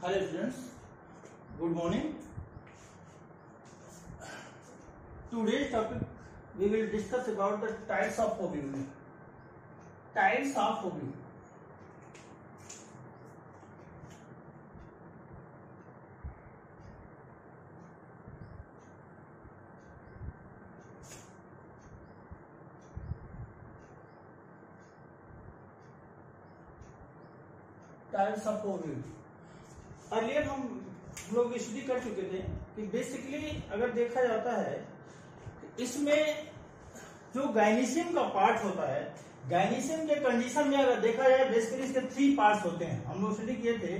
Hello students, good morning. Today's topic we will discuss about the types of ovule. Types of ovule. Types of ovule. Earlier हम लोग study कर चुके थे कि basically अगर देखा जाता है इसमें जो गायनीशियम का पार्ट होता है, गायनीशियम के कंडीशन में अगर देखा जाए बेसिकली इसके 3 पार्ट्स होते हैं। हम लोग स्टडी किए थे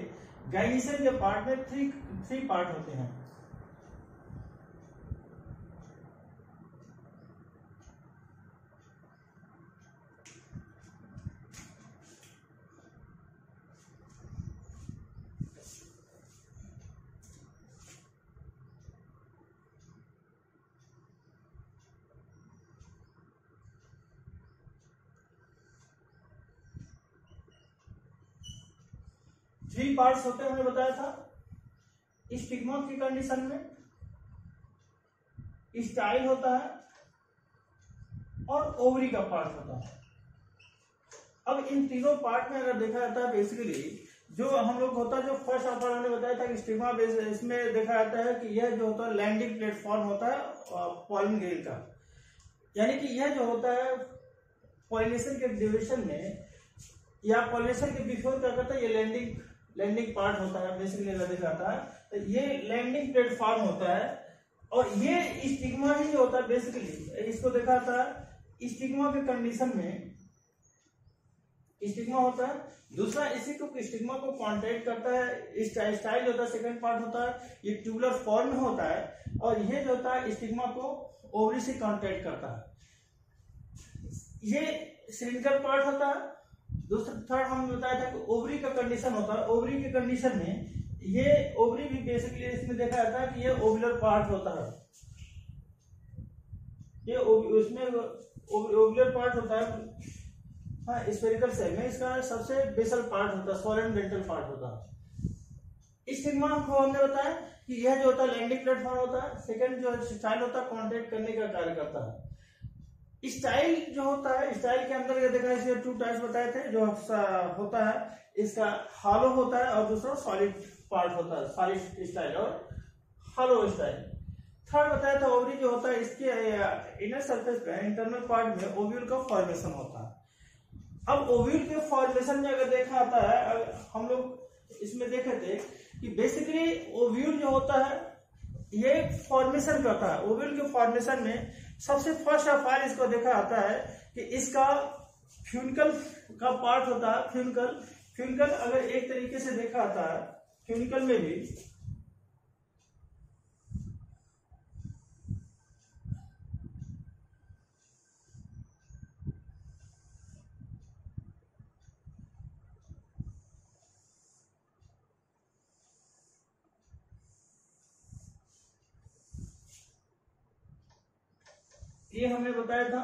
गायनीशियम के पार्ट में थ्री पार्ट होते हैं। थ्री पार्ट्स होते हैं, हमने बताया था। स्टिग्मा की कंडीशन में स्टाइल होता है और ओवरी का पार्ट होता है। अब इन तीनों पार्ट में अगर देखा जाता है बेसिकली जो हम लोग होता है, जो फर्स्ट ऑफ ऑल हमने बताया था कि स्टिग्मा इसमें देखा जाता है कि यह जो होता है लैंडिंग प्लेटफॉर्म होता है पॉलिन ग्रेन का, यानी कि यह जो होता है पॉलिनेशन के ड्यूरेशन में या पॉलिनेशन के बिफोर क्या करता है, ये लैंडिंग पार्ट होता है बेसिकली अगर देखा जाता है तो ये लैंडिंग प्लेटफॉर्म होता है। और ये स्टिग्मा ही जो होता है बेसिकली इसको देखा जाता है स्टिग्मा के कंडीशन में स्टिग्मा होता है। दूसरा इसी को स्टिग्मा को कॉन्ट्रैक्ट करता है, स्टाइल होता है सेकंड पार्ट होता है, ये ट्यूबुलर फॉर्म में होता है और ये जो होता है स्टिग्मा को ओवरी से कॉन्ट्रैक्ट करता है। ये सिलिंडर पार्ट होता है। दूसरा थर्ड हम बताया था कि ओवरी का कंडीशन होता है। ओवरी के कंडीशन में ये ओवरी भी बेसिकली इसमें देखा जाता है कि ये ओवुलर पार्ट होता है, ये इसमें ओवुलर पार्ट होता है। हाँ, स्फेरिकल सेल में इसका सबसे बेसल पार्ट होता है, सोलन डेंटल पार्ट होता है। स्टिग्मा को हमने बताया कि यह जो होता है लैंडिंग प्लेटफॉर्म होता है। सेकंड जो स्टाइल होता है कॉन्ट्रैक्ट करने का कार्य करता है। स्टाइल जो होता है, स्टाइल के अंदर देखा इसके 2 टाइप्स बताए थे। जो होता है इसका हॉलो होता है और दूसरा सॉलिड पार्ट होता है, सॉलिड स्टाइल और हॉलो स्टाइल। थर्ड बताया था ओवरी जो होता है इसके इनर सरफेस पे इंटरनल पार्ट में ओव्यूल का फॉर्मेशन होता है। अब ओव्यूल के फॉर्मेशन में अगर देखा आता है, हम लोग इसमें देखे थे कि बेसिकली ओव्यूल जो होता है ये फॉर्मेशन करता है। ओव्यूल के फॉर्मेशन में सबसे फर्स्ट ऑफ ऑल इसको देखा आता है कि इसका फ्यूनिकल का पार्ट होता है। फ्यूनिकल अगर एक तरीके से देखा आता है, फ्यूनिकल में भी ये हमने बताया था।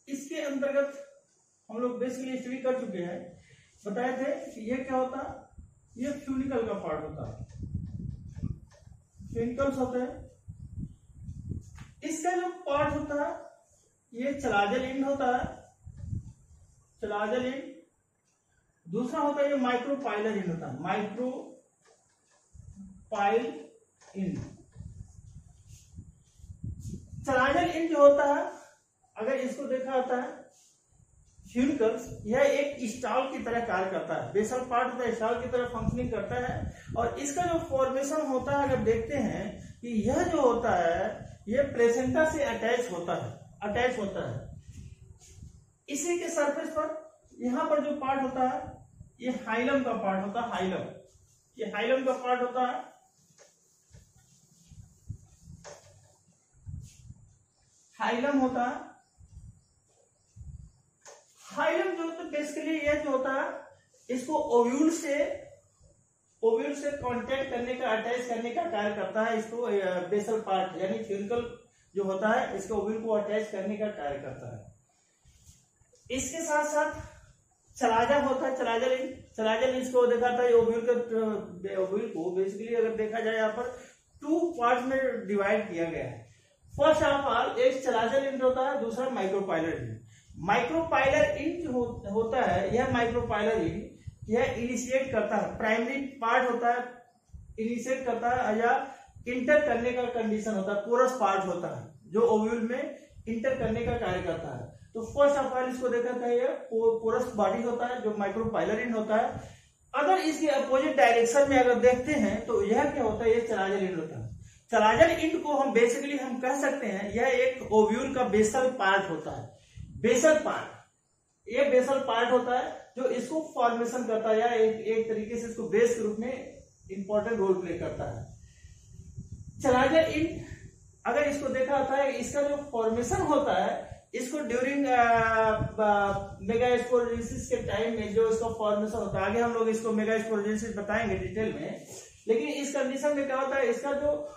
इसके अंतर्गत हम लोग बेसिकली स्टडी कर चुके हैं, बताए थे कि ये क्या होता है, ये फ्यूनिकल का पार्ट होता है, फ्यूनिकल्स होते हैं। इसका जो पार्ट होता है ये चलाजल इंड होता है, चलाजल इंड। दूसरा होता है ये माइक्रोपाइलर इंड होता है, माइक्रोपाइल इंड। चलाजल इंड जो होता है अगर इसको देखा जाता है फ्यूनिकल्स, यह एक स्टॉल की तरह कार्य करता है। बेसल पार्ट होता है, स्टॉल की तरह फंक्शनिंग करता है। और इसका जो फॉर्मेशन होता है अगर देखते हैं कि यह जो होता है यह प्लेसेंटा से अटैच होता है। इसी के सरफेस पर यहां पर जो पार्ट होता है ये हाइलम का पार्ट होता है, ये हाइलम का पार्ट होता है। हाइलम होता है। हाइलम जो होता है बेसिकली ये जो होता है इसको ओव्यूल से कांटेक्ट करने का, अटैच करने का कार्य करता है। इसको बेसल पार्ट यानी फ्यूनिकल जो होता है इसके ओव्यूल को अटैच करने का कार्य करता है। इसके साथ साथ चलाजा होता है, चलाजल इसको देखा था, ओव्यूल को बेसिकली अगर देखा जाए यहाँ पर 2 पार्ट में डिवाइड किया गया है। फर्स्ट ऑफ ऑल एक चलाजल इंट होता है, दूसरा माइक्रोपाइलर इंट। माइक्रोपाइलर इंट होता है, यह माइक्रोपाइलर इंट यह इनिशिएट करता है, प्राइमरी पार्ट होता है, इनिशिएट करता है या इंटर करने का कंडीशन होता है, पोरस पार्ट होता है जो ओव्यूल में इंटर करने का कार्य करता है। तो फर्स्ट ऑफ ऑल इसको देखा था, ये पोरस बॉडी होता है जो माइक्रोपाइलर इंट होता है। अगर इसके अपोजिट डायरेक्शन में अगर देखते हैं तो यह क्या होता है, ये चलाजल इंट होता है। चलाजल इंट को हम बेसिकली हम कह सकते हैं यह एक ओव्यूल का बेसल पार्ट होता है, बेसल पार्ट, ये बेसल पार्ट होता है जो इसको फॉर्मेशन करता है या एक तरीके से इसको बेस के रूप में इंपॉर्टेंट रोल प्ले करता है। चलाजल इंट अगर इसको देखा होता है, इसका जो फॉर्मेशन होता है इसको ड्यूरिंग मेगास्पोरेंसिस के टाइम में जो इसका फॉर्मेशन होता है, आगे हम लोग इसको मेगास्पोरेंसिस बताएंगे डिटेल में, लेकिन इस कंडीशन में क्या होता है, इसका जो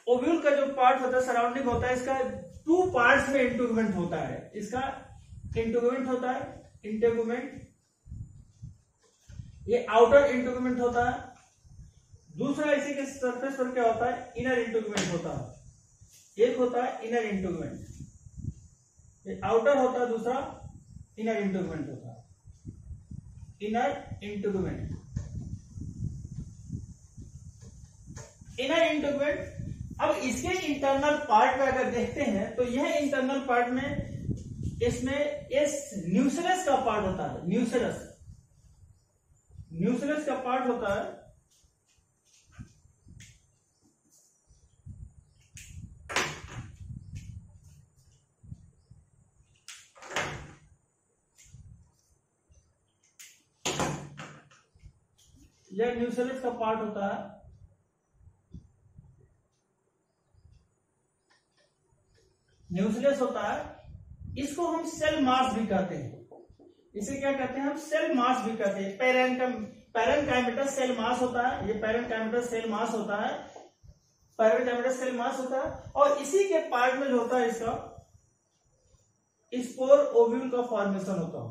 ओव्यूल का जो पार्ट होता है, सराउंडिंग होता है, इसका 2 पार्ट्स में इंटेगुमेंट होता है। इसका इंटेगुमेंट होता है, इंटेगुमेंट, ये आउटर इंटेगुमेंट होता है, दूसरा इसी के सरफेस पर क्या होता है, इनर इंटेगुमेंट होता है। एक होता है इनर इंटेगुमेंट, ये आउटर होता है, दूसरा इनर इंटेगुमेंट होता है, इनर इंटेगुमेंट। इनर इंटेगुमेंट, अब इसके इंटरनल पार्ट में अगर देखते हैं तो यह इंटरनल पार्ट में इसमें इस न्यूक्लियस का पार्ट होता है, न्यूक्लियस का पार्ट होता है, यह न्यूक्लियस का पार्ट होता है। न्यूक्लियस होता है, इसको हम सेल मास भी कहते हैं, इसे क्या कहते हैं हम, सेल मास भी कहते हैं। पैरेनकाइमेटस सेल मास होता है, ये पैरेनकाइमेटस सेल मास होता है, पैरेनकाइमेटस सेल मास होता है। और इसी के पार्ट में जो होता है इसका स्पोर ओव्यूल का फॉर्मेशन होता है,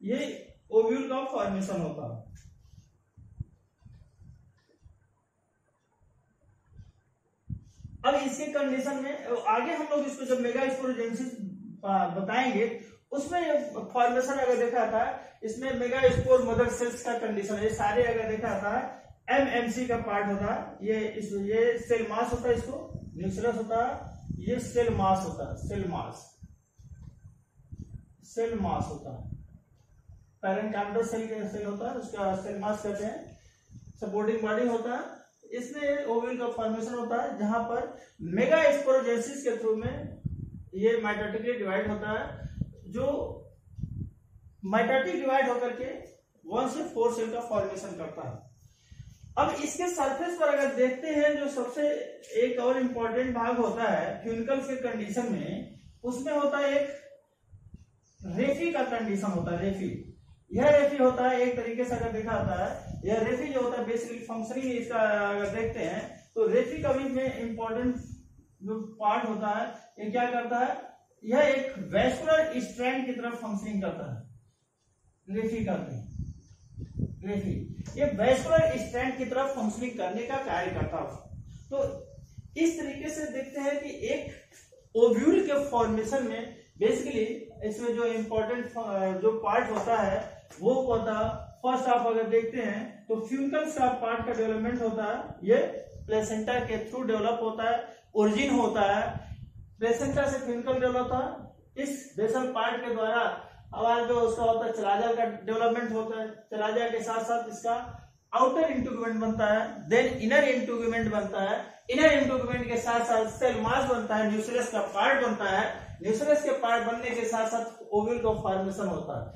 ये ओव्यूल का फॉर्मेशन होता है। अब इसके कंडीशन में आगे हम लोग इसको जब मेगास्पोरेंसिस बताएंगे उसमें फॉर्मेशन अगर देखा था, इसमें मेगास्पोर मदर सेल्स का कंडीशन है, ये सारे अगर देखा था एमएमसी का पार्ट होता है, ये सेल मास होता है, इसको न्यूक्लियस होता है, ये सेल मास होता है, सेल मास होता है, पैरेनकाइमेटस सेल होता है, उसका सेल मास कहते हैं। सपोर्टिंग बॉडी होता है, इसमें ओव्यूल का फॉर्मेशन होता है, जहां पर मेगास्पोरेंसिस के थ्रू में ये माइटोटिकली डिवाइड होता है, जो माइटोटिक डिवाइड होकर के 1 से 4 सेल का फॉर्मेशन करता है। अब इसके सरफेस पर अगर देखते हैं, जो सबसे एक और इम्पोर्टेंट भाग होता है फ्यूनिकल्स के कंडीशन में, उसमें होता है एक रेफी का कंडीशन होता है, रेफी। यह रेफी होता है एक तरीके से अगर देखा जाता है, यह रेफी जो होता है बेसिकली फंक्शनिंग इसका अगर देखते हैं तो रेफी का भी में इंपॉर्टेंट जो पार्ट होता है, ये क्या करता है, यह एक वैस्कुलर स्ट्रैंड की तरफ फंक्शनिंग करता है, रेफी करते हैं, रेफी ये वैस्कुलर स्ट्रैंड की तरफ फंक्शनिंग करने का कार्य करता है। तो इस तरीके से देखते हैं कि एक ओव्यूल के फॉर्मेशन में बेसिकली इसमें जो इम्पोर्टेंट जो पार्ट होता है वो होता है, फर्स्ट आप अगर देखते हैं तो फ्यूनिकल्स का पार्ट का डेवलपमेंट होता है, ये प्लेसेंटा के थ्रू डेवलप होता है, ओरिजिन होता है, प्लेसेंटा से फ्यूनिकल डेवलप होता है, इस बेसल पार्ट के द्वारा अब जो उसका होता है चलाजा का डेवलपमेंट होता है, चलाजा के साथ साथ इसका आउटर इंटेगुमेंट बनता है, देन इनर इंटेगुमेंट बनता है, इनर इंटेगुमेंट के साथ साथ सेल मास बनता है, न्यूक्लियस का पार्ट बनता है, न्यूक्लियस के पार्ट बनने के साथ साथ ओव्यूल का फॉर्मेशन होता है।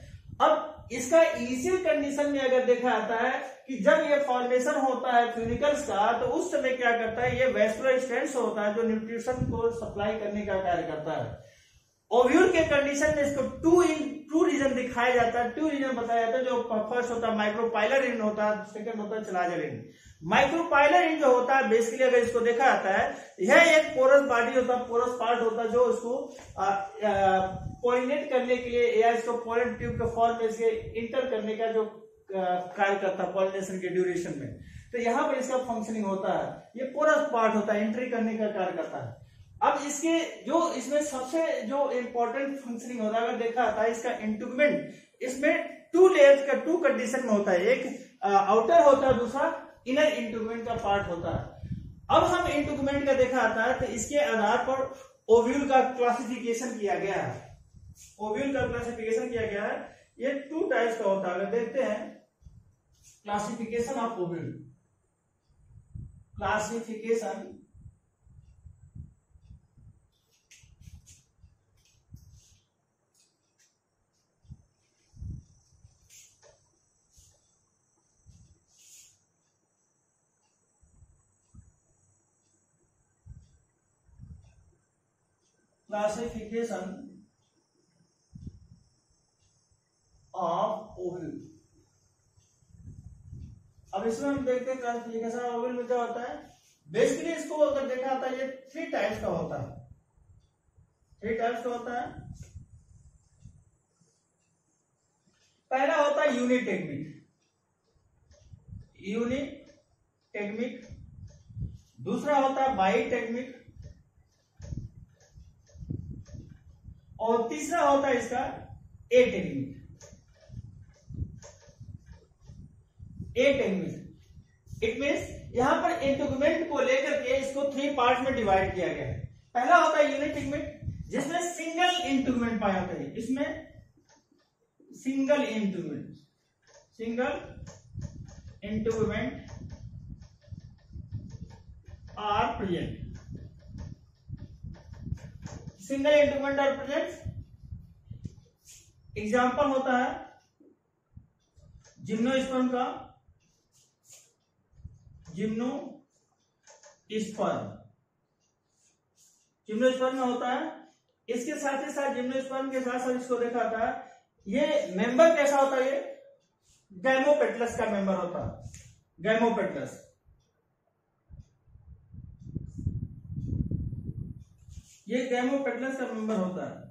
अब इसका इनिशियल कंडीशन में अगर देखा जाता है कि जब ये फॉर्मेशन होता है फ्यूनिकल्स का, तो उस समय क्या करता है, ये वैस्कुलर स्ट्रैंड्स होता है जो न्यूट्रिशन को सप्लाई करने का कार्य करता है। ओव्यूल के कंडीशन में इसको टू रीजन दिखाया जाता है, 2 रीजन बताया जाता है। जो फर्स्ट होता है माइक्रोपाइलर इंड होता है, सेकंड होता है चलाजल इंड। माइक्रोपाइलर इंड जो होता है बेसिकली अगर इसको देखा जाता है, यह एक पोरस बॉडी होता है, पोरस पार्ट होता है जो उसको पॉलिनेट करने के लिए या इसको पॉलन ट्यूब के फॉर्म में इसके इंटर करने का जो कार्य करता है पॉलिनेशन के ड्यूरेशन में, तो यहाँ पर इसका फंक्शनिंग होता है, ये पूरा पार्ट होता है, एंट्री करने का कार्य करता है। अब इसके जो इसमें सबसे जो इम्पोर्टेंट फंक्शनिंग होता है, अगर देखा था इसका इंटुगमेंट, इसमें टू लेयर्स का टू कंडीशन में होता है, एक आउटर होता है, दूसरा इनर इंटुगमेंट का पार्ट होता है। अब हम इंटुगमेंट का देखा था तो इसके आधार पर ओव्यूल का क्लासिफिकेशन किया गया है, ओव्यूल का क्लासिफिकेशन किया गया है। ये टू टाइप्स का होता है, अगर देखते हैं classification of ovule, classification of ovule. अब इसमें हम देखते हैं क्लासिफिकेशन ऑफ ओव्यूल में क्या होता है। बेसिकली इसको अगर देखा जाता है ये थ्री टाइप्स का होता है, थ्री टाइप्स का होता है। पहला होता है यूनिटेगमिक, यूनिटेगमिक। दूसरा होता है बाईटेगमिक और तीसरा होता है इसका एटेगमिक। एटेगमिक इट मीन्स यहां पर इंटुगमेंट को लेकर के इसको थ्री पार्ट में डिवाइड किया गया है। पहला होता है यूनिटेगमिक जिसमें सिंगल इंटुगमेंट पाया जाता है, इसमें single integument are present, single integument are present. Example होता है जिम्नोस्पर्म का, जिम्नोस्पर्म में होता है। इसके साथ ही साथ जिम्नोस्पर्म के साथ साथ इसको देखा था, ये मेंबर कैसा होता है, ये गैमोपेटलस का मेंबर होता है, गैमोपेटलस। ये गैमोपेटलस का मेंबर होता है।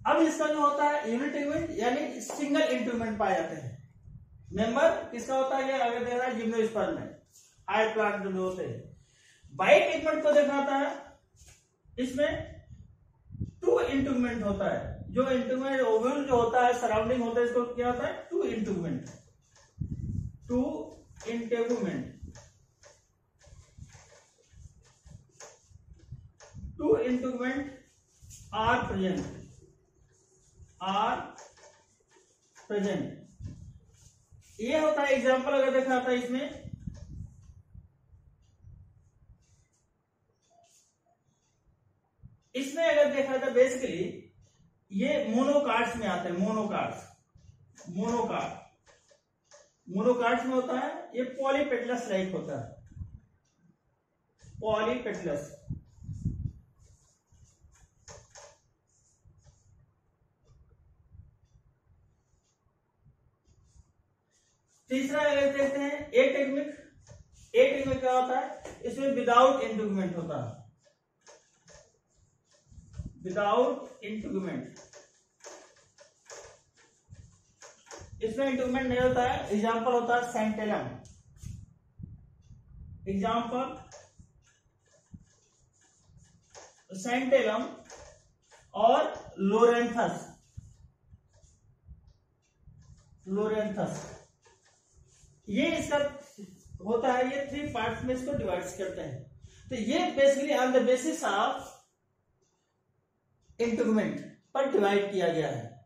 अब इसका जो होता है यूनिटेगमेंट यानी सिंगल इंटुगमेंट पाए जाते हैं। मेंबर किसका होता है, ये अगर देख रहा है जिम्नोस्पर्म में, हायर प्लांट जो होते हैं। बाईटेगमेंट को देखना होता है, इसमें टू इंटुगमेंट होता है। जो इंटुगमेंट ओव्यूल जो होता है सराउंडिंग होता है, इसको क्या होता है, टू इंटुगमेंट आर प्रेजेंट, ये होता है। एग्जांपल अगर देखा जाता है इसमें अगर देखा जाता है बेसिकली ये मोनोकार्ड्स में आते हैं, मोनोकार्ड्स में होता है। ये पॉलीपेटलस लाइक होता है, पॉलीपेटलस। तीसरा अगर देखते हैं एटेगमिक, एटेगमिक क्या होता है, इसमें विदाउट इंटुगमेंट होता है, विदाउट इंटुगमेंट, इसमें इंटुगमेंट नहीं होता है। एग्जांपल होता है सेंटेलम, एग्जांपल सेंटेलम और लोरेंथस, ये इसका होता है। ये थ्री पार्ट्स में इसको डिवाइड करते हैं। तो ये basically on the basis of integument पर डिवाइड किया गया है।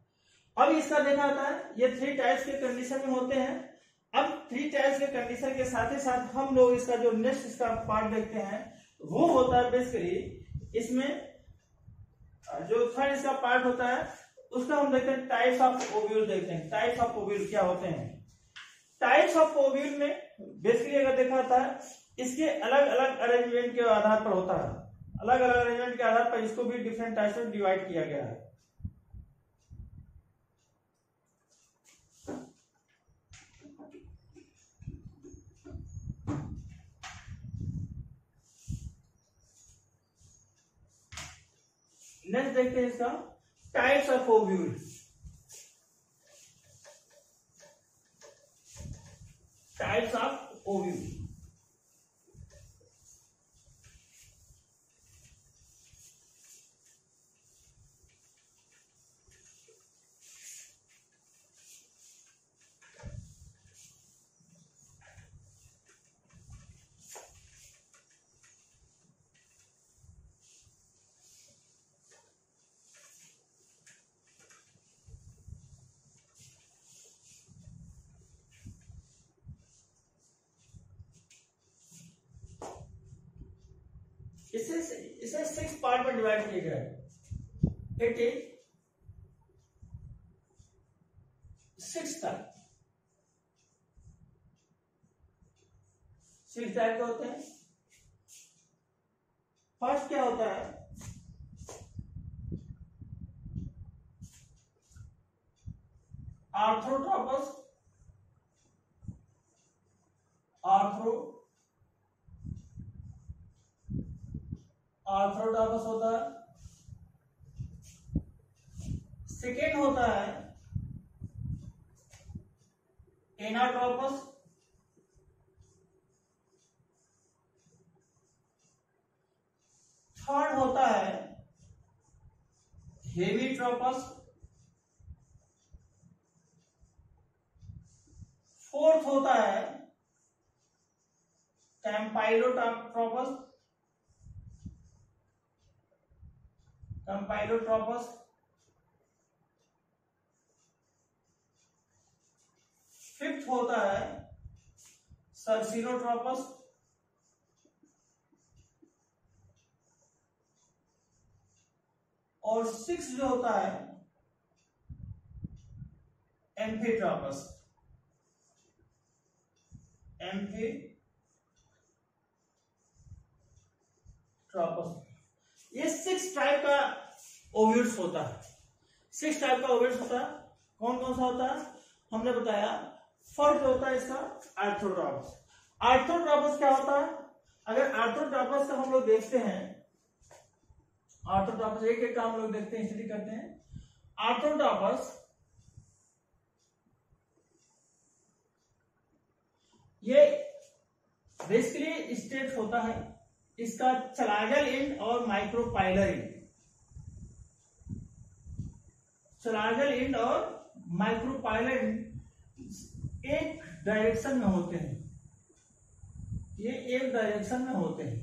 अब इसका देखा जाता है ये थ्री टाइप्स के कंडीशन में होते हैं। अब थ्री टाइप्स के कंडीशन के साथ ही साथ हम लोग इसका जो नेक्स्ट इसका पार्ट देखते हैं वो होता है बेसिकली इसमें जो थर्ड इसका पार्ट होता है उसका हम देखते हैं टाइप्स ऑफ ओव्यूल। देखते हैं टाइप्स ऑफ ओव्यूल क्या होते हैं। टाइप्स ऑफ ओव्यूल में बेसिकली अगर देखा जाता है इसके अलग अलग अरेंजमेंट के आधार पर होता है, अलग अलग अरेंजमेंट के आधार पर इसको भी डिफरेंट टाइप्स में डिवाइड किया गया है। नेक्स्ट देखते हैं इसका types of ovule. Types of ovule. इसे 6 पार्ट में डिवाइड किया गया है। It is 6 type. 6 टाइप के होते हैं। फर्स्ट क्या होता है, आर्थ्रोट्रोपस। आर्थ्रोट्रोपस होता है। सेकेंड होता है एनाट्रोपस। थर्ड होता है हेमीट्रोपस। फोर्थ होता है कैम्पाइलोट्रोपस। फिफ्थ होता है सर्सिनोट्रोपस। और सिक्स जो होता है एम्फीट्रोपस। ये 6 टाइप का ओव्यूल्स होता है। 6 टाइप का ओव्यूल्स होता है। कौन कौन सा होता है हमने बताया। फर्स्ट होता है इसका आर्थ्रोट्रोपस। आर्थ्रोट्रोपस क्या होता है, अगर आर्थ्रोट्रोपस का हम लोग देखते हैं, आर्थ्रोट्रोपस एक एक का हम लोग देखते हैं, स्टडी करते हैं। आर्थ्रोट्रोपस ये बेसिकली स्टेट होता है, इसका चलागल एंड और माइक्रोपाइलर एंड। चलागल एंड और माइक्रोपाइलर एंड एक डायरेक्शन में होते हैं। ये एक डायरेक्शन में होते हैं।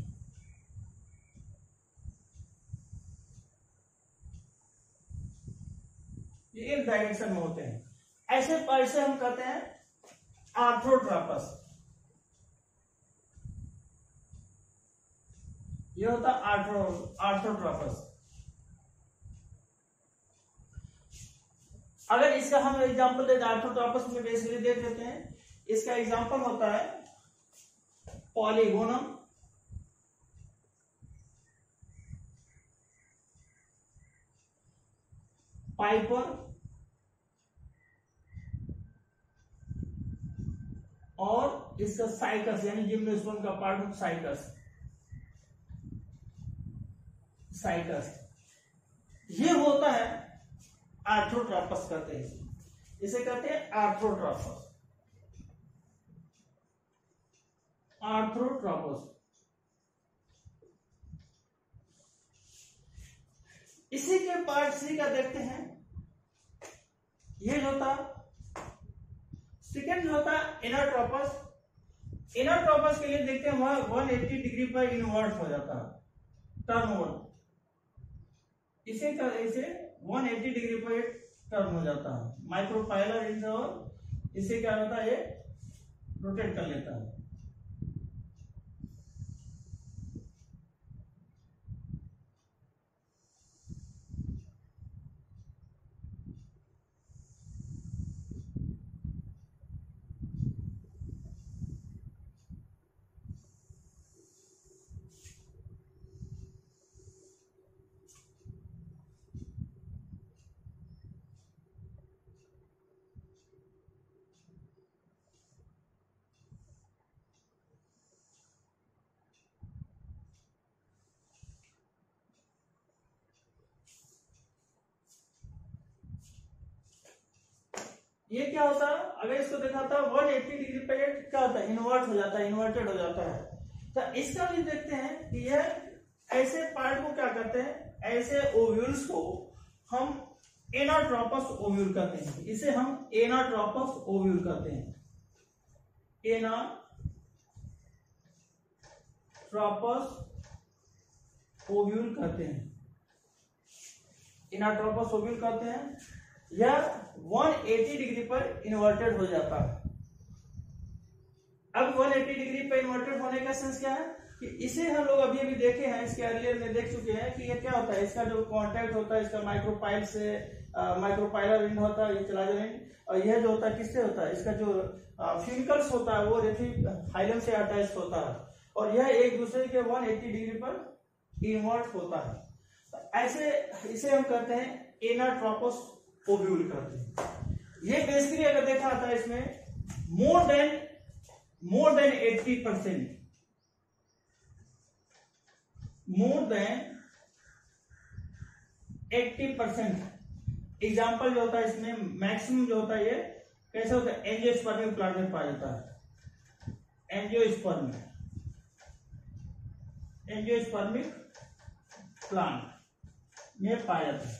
ये एक डायरेक्शन में होते हैं। ऐसे पार्ट से हम कहते हैं आर्थ्रोट्रोपस। ये होता है आर्थ्रोट्रोपस। अगर इसका हम एग्जांपल देते हैं, आर्थ्रोट्रोपस में बेसिकली देख लेते हैं। इसका एग्जांपल होता है पॉलीगोनम, पाइपर और इसका साइकस, यानी जिम्नोस्पर्म का पार्ट साइकस। ये होता है आर्थ्रोट्रोपस कहते हैं। इसे कहते हैं आर्थ्रोट्रोपस। इसी के पार्ट सी का देखते हैं। ये होता सेकेंड होता एनाट्रोपस। एनाट्रोपस के लिए देखते हैं 180 डिग्री पर इनवर्ट हो जाता है, टर्न ओवर। इसे 180 डिग्री पर टर्न हो जाता है। माइक्रोपाइलर एंड और इसे क्या होता है, ये रोटेट कर लेता है। ये क्या होता है, अगर इसको देखा था 180 डिग्री पे ये क्या होता है, इन्वर्ट हो जाता है, इन्वर्टेड हो जाता है। तो इसका भी देखते हैं कि यह ऐसे पार्ट को क्या करते हैं, ऐसे ओव्यूल्स को हम एनाट्रोपस ओव्यूल कहते हैं। इसे हम एनाट्रोपस ओव्यूल कहते हैं, एनाट्रोपस ओव्यूल कहते हैं, एनाट्रोपस ओव्यूल कहते हैं। यह 180 डिग्री पर इन्वर्टेड हो जाता है। अब 180 डिग्री पर इन्वर्टेड होने का सेंस क्या है कि इसे हम लोग अभी अभी देखे हैं, इसके अर्लियर में देख चुके हैं कि ये क्या होता है, इसका जो कांटेक्ट होता है इसका माइक्रोपाइल से, माइक्रोपाइलर रिंग होता है, ये चलाजर रिंग, और यह जो होता है किससे होता है, इसका जो फ्यूनिकल्स होता है वो रेटिकुलम से अटैच होता है, और यह एक दूसरे के 180 डिग्री पर इन्वर्ट होता है। तो ऐसे इसे हम कहते हैं एनाट्रोपस ओव्यूल कहते हैं। ये बेसिकली अगर देखा जाता है इसमें more than 80%, more than 80% example जो होता है इसमें, मैक्सिमम जो होता है ये कैसे होता है, एंजियोस्पर्मिक प्लांट में पाया जाता है, एंजियोस्पर्मिक प्लांट में पाया जाता है।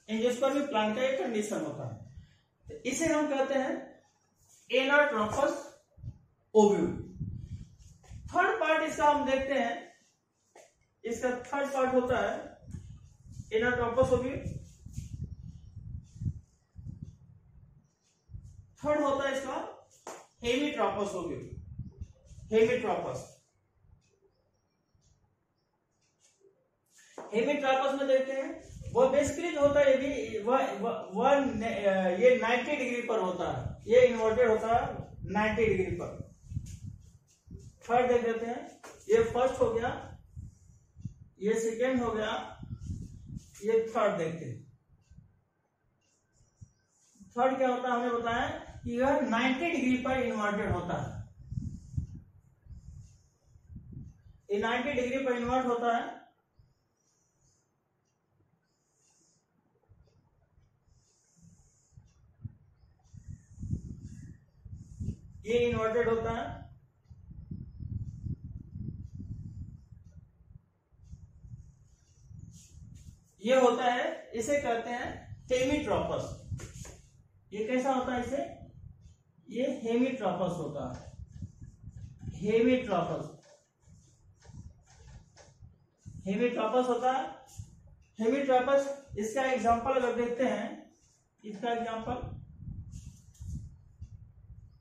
एंजियोस्पर्मिक प्लांट का एक कंडीशन होता है, इसे हम कहते हैं एनाट्रोपस ओव्यूल। थर्ड पार्ट इसका हम देखते हैं, इसका थर्ड पार्ट होता है एनाट्रोपस ओव्यूल। थर्ड होता है इसका हेमीट्रोपस ओव्यूल, हेमीट्रोपस। हेमीट्रोपस में देखते हैं वो बेसिकली जो होता है ये भी ये 90 डिग्री पर होता है, ये इन्वर्टेड होता है 90 डिग्री पर। थर्ड देख लेते हैं, ये फर्स्ट हो गया, ये सेकेंड हो गया, ये थर्ड देखते हैं। थर्ड क्या होता है, हमने बताया कि यह 90 डिग्री पर इन्वर्टेड होता है, ये 90 डिग्री पर इन्वर्ट होता है। ये इन्वर्टेड होता है, ये होता है, इसे कहते हैं हेमीट्रोपस। ये कैसा होता है इसे, ये हेमीट्रोपस होता है, हेमीट्रोपस, हेमीट्रोपस होता है। हेमीट्रोपस इसका एग्जांपल अगर देखते हैं, इसका एग्जांपल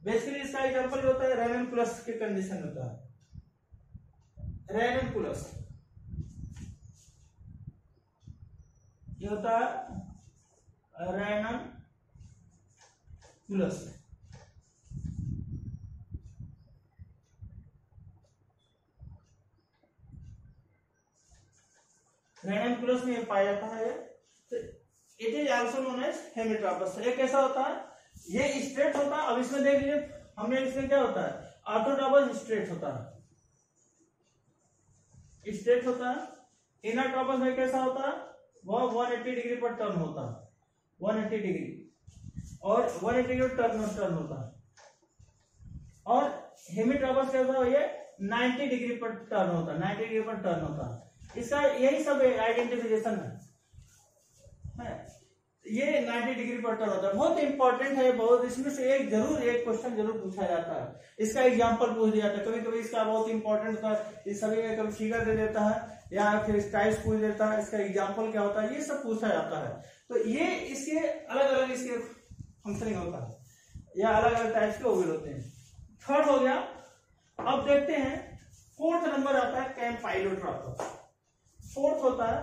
बेसिकली इसका एग्जांपल जो होता है रेननकुलस के कंडीशन होता है, रेननकुलस ये होता है रेननकुलस। रेननकुलस में पाया जाता है, तो it is also known as hemitropous. ये कैसा होता है, ये स्ट्रेट होता है। अब इसमें देख लीजिए हमने, इसमें क्या होता है, ऑर्थोट्रोपस स्ट्रेट होता है, स्ट्रेट होता है। इनरट्रोपस में कैसा होता है, वह 180 डिग्री पर टर्न होता है, 180 डिग्री, और 180 डिग्री टर्न होता है। और हेमीट्रोपस कैसा हो, ये 90 डिग्री पर टर्न होता है, 90 डिग्री पर टर्न होता है। इसका यही सब आइडेंटिफिकेशन है। ये 90 डिग्री पर टर्न होता है, बहुत इंपॉर्टेंट है, बहुत। इसमें से एक क्वेश्चन जरूर पूछा जाता है, इसका एग्जांपल पूछ दिया जाता है। कभी कभी इसका बहुत इंपॉर्टेंट होता है, इस सभी में कभी फिगर दे देता है या फिर टाइप्स पूछ देता है, इसका एग्जांपल क्या होता है, ये सब पूछा जाता है। तो ये इसके अलग अलग इसके फंक्शनिंग होता है, या अलग अलग टाइप्स के ओव्यूल होते हैं। थर्ड हो गया। अब देखते हैं फोर्थ नंबर आता है कैम्पाइलोट्रोपस। फोर्थ होता है,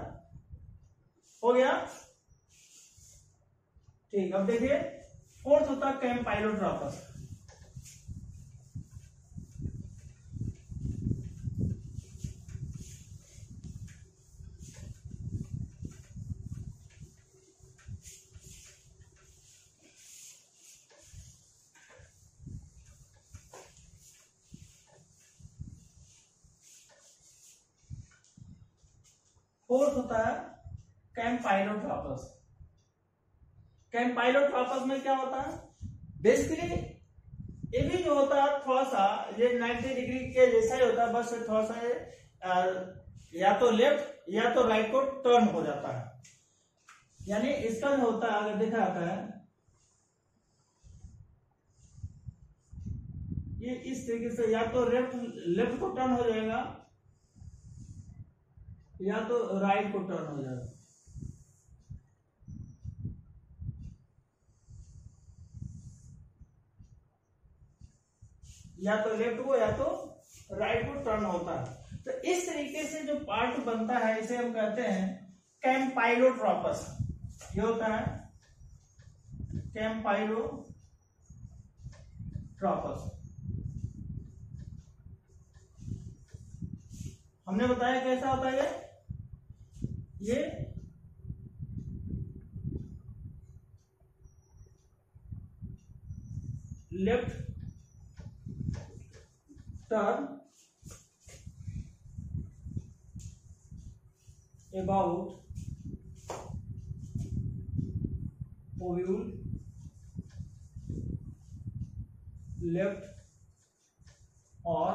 हो गया ठीक। अब देखिए फोर्थ होता है कैम्पाइलोट्रोपस। फोर्थ होता है कैम्पाइलोट्रोपस। कैंपाइलोट्रोपस में क्या होता है बेसिकली, ये भी जो होता है थोड़ा सा ये 90 डिग्री के जैसा ही होता है, बस थोड़ा सा ये या तो लेफ्ट या तो राइट को टर्न हो जाता है। यानी इसका जो होता है अगर देखा जाता है ये इस तरीके से या तो लेफ्ट को टर्न हो जाएगा या तो राइट को टर्न हो जाएगा। या तो लेफ्ट को या तो राइट को टर्न होता है। तो इस तरीके से जो पार्ट बनता है इसे हम कहते हैं कैंपाइलोट्रोपस। ये होता है कैंपाइलोट्रोपस। हमने बताया कैसा होता है ये left turn about ovule left और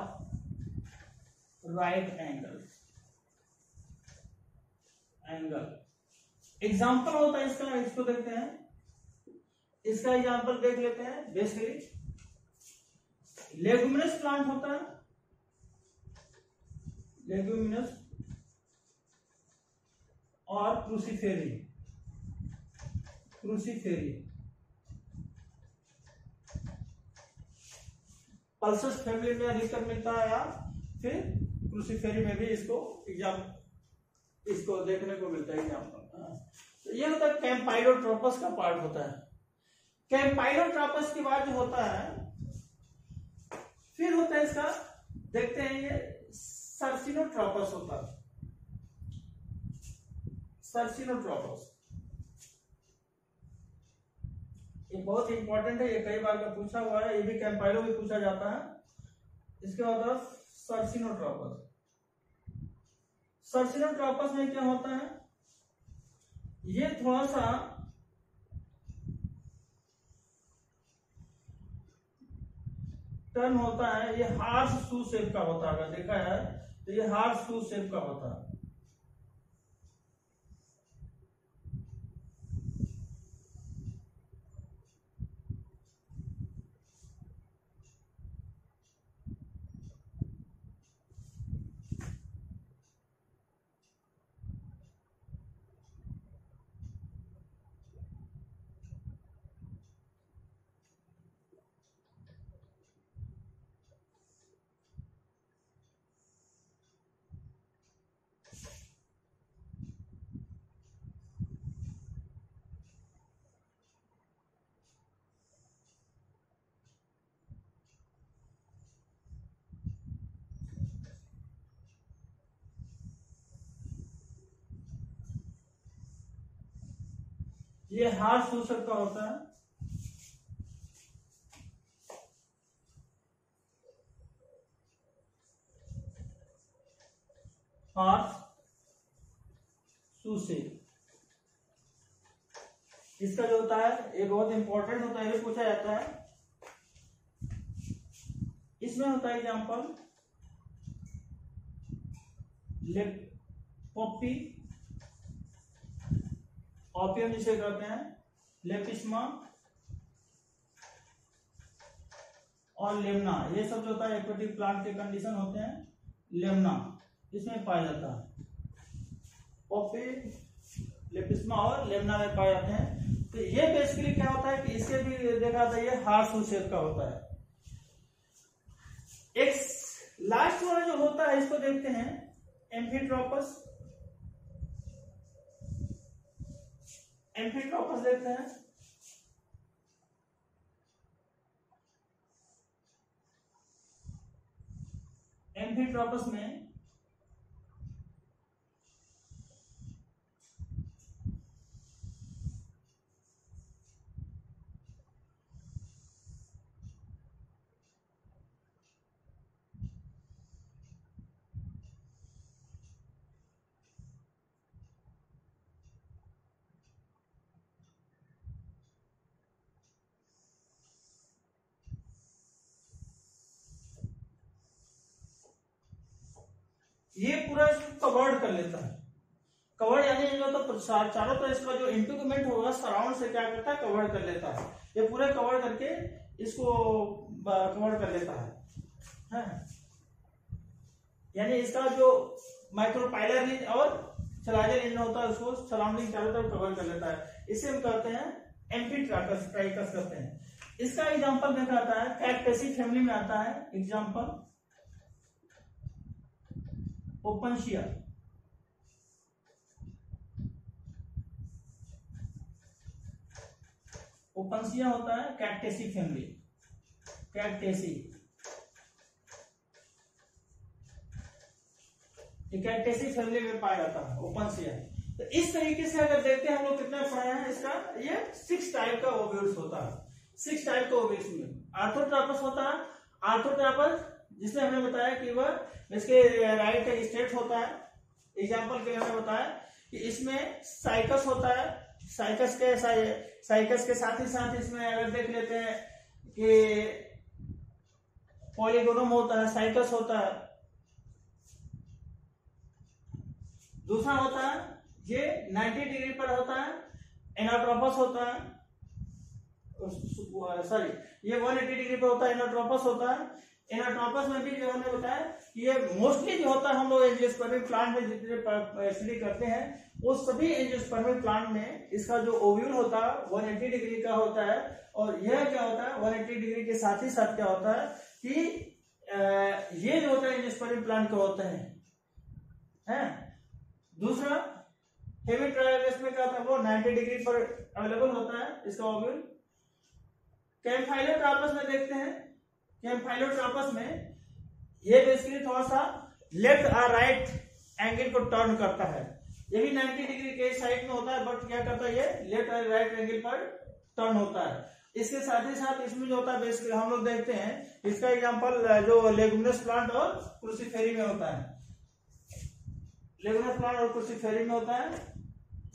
राइट एंगल। एग्जाम्पल होता है इसका, इसको देखते हैं। इसका एग्जाम्पल देख लेते हैं। बेसिकली लेगुमिनस प्लांट होता है, लेगुमिनस और क्रूसीफेरी। पल्सस फैमिली में अधिकतर मिलता है या फिर क्रूसीफेरी में भी इसको देखने को मिलता है एग्जाम्पल। तो ये होता है कैंपाइलोट्रोपस का पार्ट होता है। कैंपाइलोट्रोपस के बाद जो होता है फिर होता है इसका, देखते हैं ये सर्सिनोट्रोपस होता है। सर्सिनोट्रोपस ये बहुत इंपॉर्टेंट है, ये कई बार का पूछा हुआ है, ये भी कैंपाइलो भी पूछा जाता है। इसके बाद सर्सिनोट्रोपस। सर्सिनोट्रोपस में क्या होता है, ये थोड़ा सा टर्न होता है, ये हार्स शू शेप का होता है। अगर देखा है तो ये हार्स शू शेप का होता है। ये हार्स शू शेप का होता है। हार्स शू शेप इसका जो होता है ये बहुत इंपॉर्टेंट होता है, ये पूछा जाता है। इसमें होता है एग्जाम्पल पॉपी, ओपियम जिसे कहते हैं, लेपिस्मा और लेमना। ये सब जो होता है एक्वेटिक प्लांट के कंडीशन होते हैं, लेमना इसमें पाया जाता है। पॉपी, लेपिस्मा और लेमना में पाए जाते हैं। तो ये बेसिकली क्या होता है कि इससे भी देखा था ये हार्स शू शेप का होता है। एक लास्ट वाला जो होता है इसको देखते हैं एम्फीट्रोपस। एम्फीट्रोपस देखते हैं। एम्फीट्रोपस में ये पूरा इसको कवर्ड कर लेता है। कवर्ड यानी जो तो चारों तरफ इसका जो इंटीग्यूमेंट होगा सराउंड से क्या करता है, कवर्ड कर लेता है। ये पूरे कवर करके इसको कवर कर लेता है। यानी इसका जो माइक्रोपाइलर रिंज और चलाजर रिंज होता है उसको सराउंडिंग चारों तरफ कवर कर लेता है। इसे हम कहते हैं एम्फीट्राकस ट्राइकस कहते हैं। इसका एग्जांपल देखा आता है कैक्टेसी फैमिली में आता है। एग्जांपल ओपनशिया, ओपनशिया होता है कैक्टेसी फैमिली, कैक्टेसी फैमिली में पाया जाता है ओपनशिया। तो इस तरीके से अगर देखते हैं हम लोग कितना पढ़ाया है इसका, ये 6 टाइप का ओव्यूल्स होता है। 6 टाइप का ओव्यूल्स में आर्थोट्रापस होता है। आर्थोट्रापस जिसमें हमने बताया कि वह इसके राइट स्टेट होता है। एग्जांपल के लिए हमने बताया कि इसमें साइकस होता है। साइकस के साथ ही साथ इसमें अगर देख लेते हैं कि पॉलीगोनम होता है, साइकस होता है। दूसरा होता है ये 90 डिग्री पर होता है, एनाट्रोपस होता है। सॉरी, ये 180 डिग्री पर होता है, एनाट्रोपस होता है। एनाट्रोपस में भी जो हमने बताया कि ये मोस्टली जो होता है हम लोग एंजियोस्पर्मिक प्लांट में जितने स्टडी करते हैं वो सभी एंजियोस्पर्मिक प्लांट में इसका जो ओव्यूल होता है 180 डिग्री का होता है। और यह क्या होता है 180 डिग्री के साथ ही साथ क्या होता है कि ये जो होता है एंजियोस्पर्मिक प्लांट का होता है। दूसरा हेमिट्रायगस में क्या था, वो 90 डिग्री पर अवेलेबल होता है इसका ओव्यूल। कैम्फाइलोट्रापस में देखते हैं, कैम्फाइलोट्रापस में ये बेसिकली थोड़ा सा लेफ्ट और राइट एंगल को टर्न करता है। ये भी 90 डिग्री के साइड में होता है, बट क्या करता है ये लेफ्ट और राइट एंगल पर टर्न होता है। इसके साथ ही साथ इसमें जो होता है बेसिकली हम लोग देखते हैं इसका एग्जांपल जो लेगुमिनस प्लांट और क्रूसीफेरी में होता है। लेगुमिनस प्लांट और क्रूसीफेरी में होता है।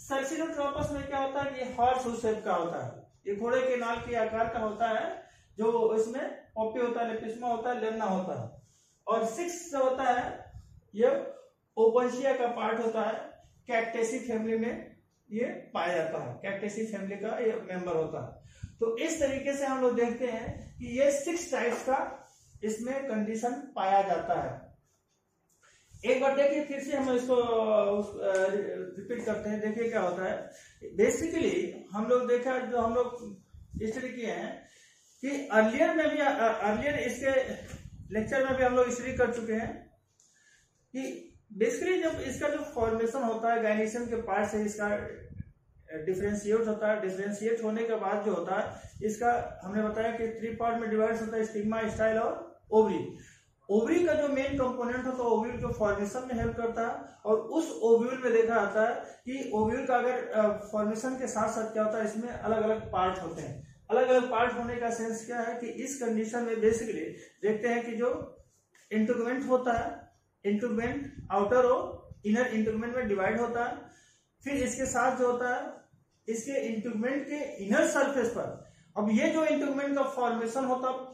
सर्सिलोट्रोपस में क्या होता है, ये हॉर्स शेप का होता है। ये घोड़े के नाल के आकार का होता है, जो इसमें पॉपी होता है, लेपिस्मा होता है, लेमना होता है। और 6 जो होता है ये ओपनशिया का पार्ट होता है। कैक्टेसी फैमिली में ये पाया जाता है, कैक्टेसी फैमिली का ये मेंबर होता है। तो इस तरीके से हम लोग देखते हैं कि ये 6 टाइप्स का इसमें कंडीशन पाया जाता है। एक बार देखिए फिर से हम इसको रिपीट करते हैं। देखिए क्या होता है, बेसिकली हम लोग देखा जो हम लोग स्टडी किए हैं कि अर्लियर इसके लेक्चर में भी हम लोग स्टडी कर चुके हैं कि बेसिकली जब इसका जो फॉर्मेशन होता है गायनेशियम के पार्ट से इसका डिफरेंशिएट होता है। डिफरेंशिएट होने के बाद जो होता है इसका हमने बताया कि 3 पार्ट में डिवाइड होता है, स्टिग्मा, स्टाइल और ओवरी। ओवरी का जो मेन कंपोनेंट होता है ओव्यूल के फॉर्मेशन में हेल्प करता है। और उस ओव्यूल में देखा जाता है कि ओव्यूल का अगर फॉर्मेशन के साथ साथ क्या होता है इसमें अलग अलग पार्ट होते हैं। अलग अलग पार्ट होने का सेंस क्या है कि इस कंडीशन में बेसिकली देखते हैं कि जो इंटीग्यूमेंट होता है, इंटीग्यूमेंट आउटर और इनर इंटीग्यूमेंट में डिवाइड होता है। फिर इसके साथ जो होता है इसके इंटीग्यूमेंट के इनर सरफेस पर, अब ये जो इंटीग्यूमेंट का फॉर्मेशन होता है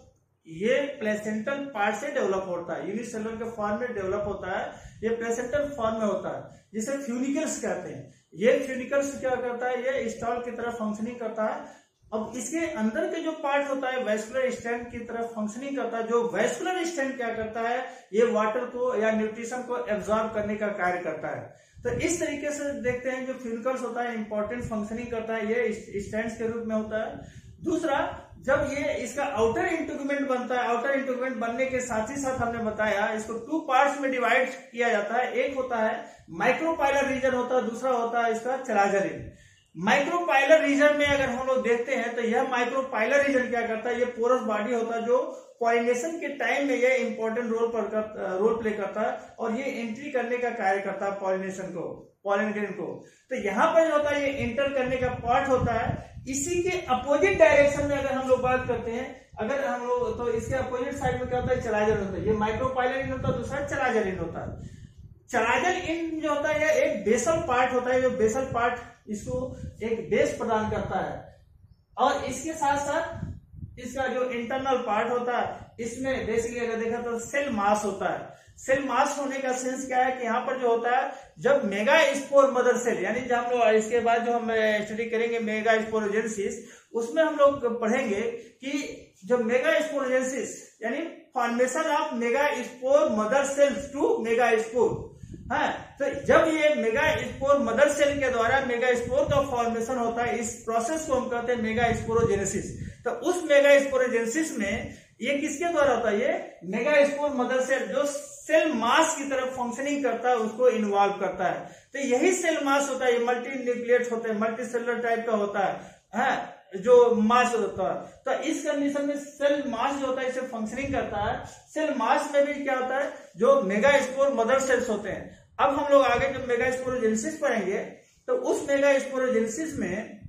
ये प्लेसेंटल पार्ट से डेवलप होता है, यूनिसेलुलर के फॉर्म में डेवलप होता है। ये प्लेसेंटल फॉर्म में होता है जिसे फ्यूनिकल्स कहते हैं। ये फ्यूनिकल्स क्या करता है, ये स्टॉल की तरह फंक्शनिंग करता है। अब इसके अंदर के जो पार्ट होता है वैस्कुलर स्टेंट की तरह फंक्शनिंग करता है। जो वैस्कुलर स्टेंट क्या करता है, ये वाटर को या न्यूट्रिशन को एब्जॉर्ब करने का कार्य करता है। तो इस तरीके से देखते हैं जो फ्यूनिकल्स होता है इंपॉर्टेंट फंक्शनिंग करता है, ये स्टेंट्स के रूप में होता है। दूसरा, जब ये इसका आउटर इंटीग्यूमेंट बनता है, आउटर इंटीग्यूमेंट बनने के साथ ही साथ हमने बताया इसको 2 पार्ट्स में डिवाइड किया जाता है। एक होता है माइक्रोपाइलर रीजन होता है, दूसरा होता है इसका चलाजर रीजन। माइक्रोपाइलर रीजन में अगर हम लोग देखते हैं तो यह माइक्रोपाइलर रीजन क्या करता है, ये पोरस बॉडी होता है जो पॉलिनेशन के टाइम में यह इंपॉर्टेंट रोल प्ले करता है और ये एंट्री करने का कार्य करता है पॉलिनेशन को, पॉलन ग्रेन को। तो यहाँ पर जो होता है ये एंटर करने का पार्ट होता है। इसी के अपोजिट डायरेक्शन में अगर हम लोग बात करते हैं, अगर हम लोग तो इसके अपोजिट साइड में क्या होता है चलाजर होता है। ये माइक्रोपाइलर इन होता है, दूसरा चलाजर इन होता है। चलाजर इन जो होता है यह एक बेसल पार्ट होता है, जो बेसल पार्ट इसको एक बेस प्रदान करता है। और इसके साथ साथ इसका जो इंटरनल पार्ट होता है इसमें बेसिकली अगर देखा तो सेल मास होता है। सेल मास होने का सेंस क्या है कि यहाँ पर जो होता है जब मेगा स्पोर मदर सेल, यानी जब हम लोग इसके बाद जो हम स्टडी करेंगे मेगा स्पोरोजेनेसिस, उसमें हम लोग पढ़ेंगे कि जब मेगा स्पोरोजेनेसिस यानी formation of mega spore mother cells to mega spore, हाँ, तो जब ये मेगा स्पोर मदर सेल के द्वारा मेगा स्पोर का फॉर्मेशन होता है, इस प्रोसेस को हम कहते हैं मेगा स्पोरोजेनेसिस। तो उस मेगा स्पोरोजेनेसिस में ये किसके द्वारा होता है, ये मेगा स्पोर मदर सेल जो सेल मास की तरफ फंक्शनिंग करता है उसको इन्वॉल्व करता है। तो यही सेल मास होता है, ये मल्टी न्यूक्लिएट होते हैं, मल्टी सेलुलर टाइप का होता है, जो मास होता है। तो इस कंडीशन में सेल मास जो होता है इसे फंक्शनिंग करता है। सेल मास में भी क्या होता है, जो मेगा स्पोर मदर सेल्स होते हैं। अब हम लोग आगे जब मेगा स्पोरोजेनेसिस पढ़ेंगे तो उस मेगा स्पोरोजेनेसिस में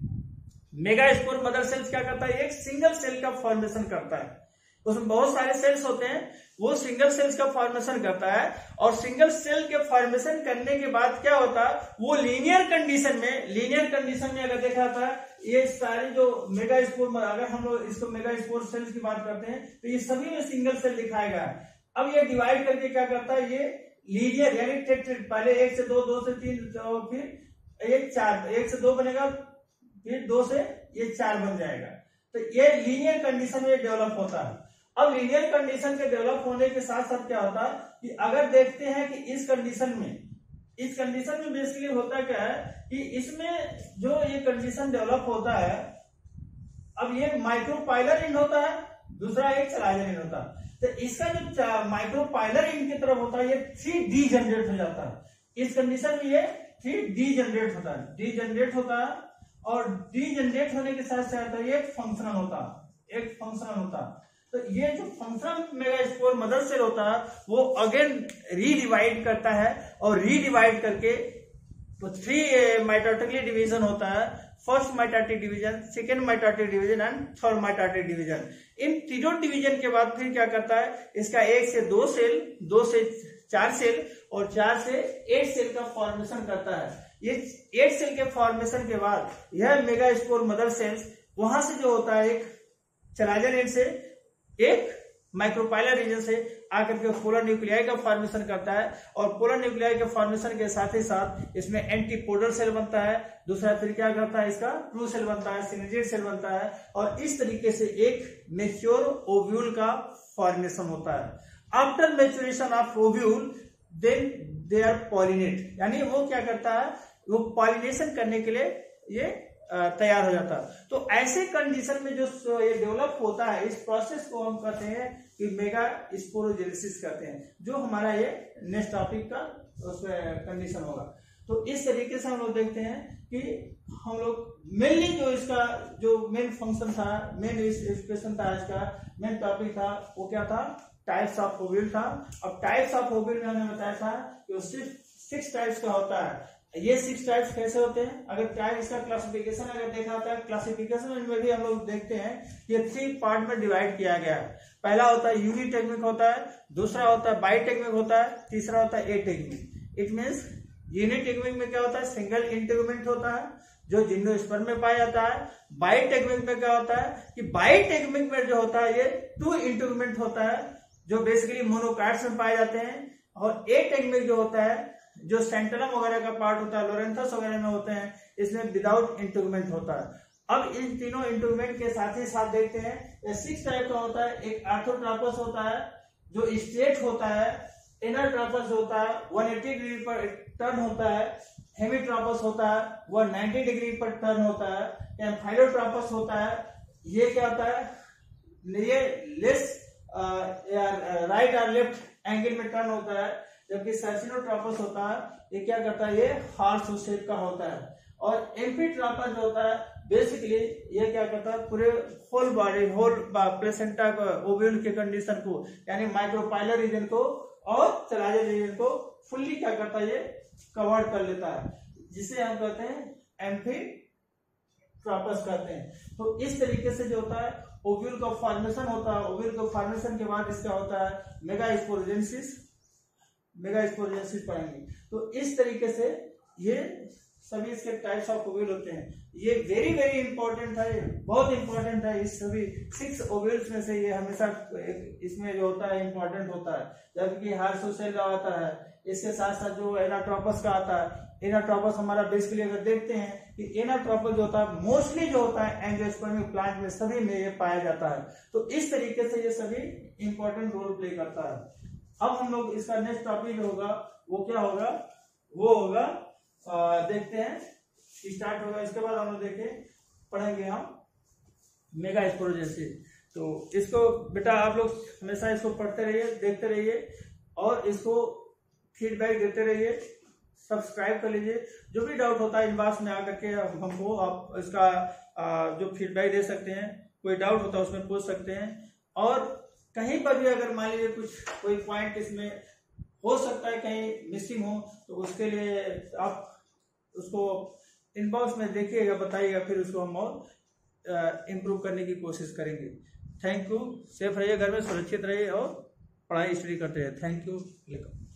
मेगा स्पोर मदर सेल्स क्या करता है, एक सिंगल सेल का फॉर्मेशन करता है। उसमें बहुत सारे सेल्स होते हैं, वो सिंगल सेल्स का फॉर्मेशन करता है, और सिंगल सेल के फॉर्मेशन करने के बाद क्या होता है, वो लीनियर कंडीशन में अगर देखा था ये सारे जो मेगा स्पोर, अगर हम लोग इसको मेगा स्पोर सेल्स की बात करते हैं तो ये सभी में सिंगल सेल दिखाएगा। अब ये डिवाइड करके क्या करता है, ये लीनियर यानी टेट्रेड, पहले 1 से 2, 2 से 3, फिर 1 4, 1 से 2 बनेगा, फिर 2 से ये 4 बन जाएगा। तो ये लीनियर कंडीशन में डेवलप होता है। अब लीनियर कंडीशन के डेवलप होने के साथ साथ क्या होता है कि अगर देखते हैं कि इस कंडीशन में बेसिकली होता क्या है कि इसमें जो ये कंडीशन डेवलप होता है, अब ये माइक्रोपाइलर एंड होता है, दूसरा एक चलाइजर एंड होता है। तो इसका जो माइक्रोपाइलर एंड की तरफ होता है ये 3D जनरेट हो जाता है। इस कंडीशन में ये 3D जनरेट होता है, और डी जनरेट होने के साथ साथ ये एक फंक्शनल होता है। तो ये जो functional mega spore mother cell होता है वो अगेन रीडिवाइड करता है, और रीडिवाइड करके तो 3 माइटोटिकली डिवीजन होता है, first mitotic division, second mitotic division and third mitotic division. इन तीनों डिवीजन के बाद फिर क्या करता है, इसका 1 से 2 सेल, 2 से 4 सेल और 4 से 8 सेल का फॉर्मेशन करता है। ये 8 सेल के फॉर्मेशन के बाद यह मेगा स्पोर मदर सेल्स वहां से जो होता है एक चलाइजर एंड से एक माइक्रोपाइलर रीजन से आकर के पोलर न्यूक्लियाई का फॉर्मेशन करता है, और पोलर न्यूक्लियाई के फॉर्मेशन के साथ ही साथ इसमें एंटीपोडल सेल बनता है, दूसरा फिर क्या करता है इसका ट्रू सेल बनता है, सिनर्जिड सेल बनता है, और इस तरीके से एक मैच्योर ओव्यूल का फॉर्मेशन होता है। After maturation of ovule then they are pollinate, यानी वो क्या करता है, वो पॉलिनेशन करने के लिए ये तैयार हो जाता है। तो ऐसे कंडीशन में जो ये डेवलप होता है, इस प्रोसेस को हम कहते हैं कि मेगा स्पोरोजेनेसिस कहते हैं, जो हमारा ये नेक्स्ट टॉपिक का उसमें कंडीशन होगा। तो इस तरीके से हम लोग देखते हैं कि हम लोग मेनली जो इसका जो मेन फंक्शन था, मेन एक्सप्रेशन था, इसका मेन टॉपिक था वो क्या था, टाइप्स ऑफ ओव्यूल था। अब टाइप्स ऑफ ओव्यूल में हमने बताया था कि वो सिर्फ 6 टाइप्स का होता है। ये 6 टाइप्स कैसे होते हैं, अगर क्या इसका क्लासिफिकेशन अगर देखा होता है, क्लासिफिकेशन में भी हम लोग देखते हैं ये 3 पार्ट में डिवाइड किया गया है। पहला होता है यूनिटेक्निक होता है, दूसरा होता है बाइटेक्निक होता है, तीसरा होता है एटेक्निक। इट मीन्स यूनिटेक्निक में क्या होता है, सिंगल इंटीग्यूमेंट होता है जो जिम्नोस्पर्म में पाया जाता है। बाइटेक्निक में क्या होता है कि बाइटेक्निक में जो होता है ये 2 इंटीग्यूमेंट होता है जो बेसिकली मोनोकार्ड्स में पाए जाते हैं, और एटेक्निक जो होता है जो सेंट्रलम वगैरह का पार्ट होता है, लोरेंथस वगैरह में होते हैं, इसमें विदाउट इंटीग्यूमेंट होता है। अब इन तीनों इंटीग्यूमेंट के साथ ही साथ देखते हैं ये 6 टाइप का होता है। एक आर्थोट्रापस होता है जो स्ट्रेट होता है, इनर ट्रापस होता है 180 डिग्री पर टर्न होता है, हेमीट्रापस होता है वह 90 डिग्री पर टर्न होता है, एम्फाइलोट्रापस होता है ये क्या होता है, ये लेस राइट और लेफ्ट एंगल में टर्न होता है, जबकि सर्सिनोट्रापस होता है ये क्या करता है, ये हॉर्स शेप का होता है। और एम्फीट्रापस जो होता है बेसिकली ये क्या करता है, पूरे होल बॉडी होल प्लेसेंटा को ओव्यूल के कंडीशन को यानी माइक्रोपाइलर रीजन को और चलाइजर रीजन को फुल्ली क्या करता है, ये कवर कर लेता है, जिसे हम कहते हैं एम्फीट्रापस कहते हैं। तो इस तरीके से जो होता है ओव्यूल का फॉर्मेशन होता है। ओव्यूल का फॉर्मेशन के बाद इसका होता है मेगा स्पोरोजेनेसिस पढ़ेंगे। तो इस तरीके से ये सभी इसके टाइप्स ऑफ ओव्यूल होते हैं। ये वेरी वेरी इंपॉर्टेंट है, बहुत इंपॉर्टेंट है। इस सभी 6 ओव्यूल्स में से ये हमेशा इसमें जो होता है इंपॉर्टेंट होता है। जबकि हार्सोसेल आता है, इसके साथ साथ जो एनाट्रोपस का आता है। एनाट्रोपस हमारा बेसिकली अगर देखते हैं कि एनाट्रोपस जो होता है मोस्टली जो होता है एंजियोस्पर्मिक प्लांट में सभी में ये पाया जाता है। तो इस तरीके से ये सभी इंपॉर्टेंट रोल प्ले करता है। अब हम लोग इसका नेक्स्ट टॉपिक जो होगा वो क्या होगा, वो होगा देखते हैं, स्टार्ट होगा। इसके बाद हम लोग देखें पढ़ेंगे हम मेगास्पोरोजेंसिस। तो इसको बेटा आप लोग हमेशा इसको पढ़ते रहिए, देखते रहिए और इसको फीडबैक देते रहिए, सब्सक्राइब कर लीजिए। जो भी डाउट होता है इनबॉक्स में आकर के हमको आप इसका जो फीडबैक दे सकते हैं। कोई डाउट होता है उसमें पूछ सकते हैं। और कहीं पर भी अगर मान लीजिए कुछ कोई पॉइंट इसमें हो सकता है कहीं मिसिंग हो, तो उसके लिए आप उसको इनबॉक्स में देखिएगा, बताइएगा, फिर उसको हम और इम्प्रूव करने की कोशिश करेंगे। Thank you. सेफ रहिए, घर में सुरक्षित रहिए और पढ़ाई स्टडी करते रहिए। Thank you. वेलकम।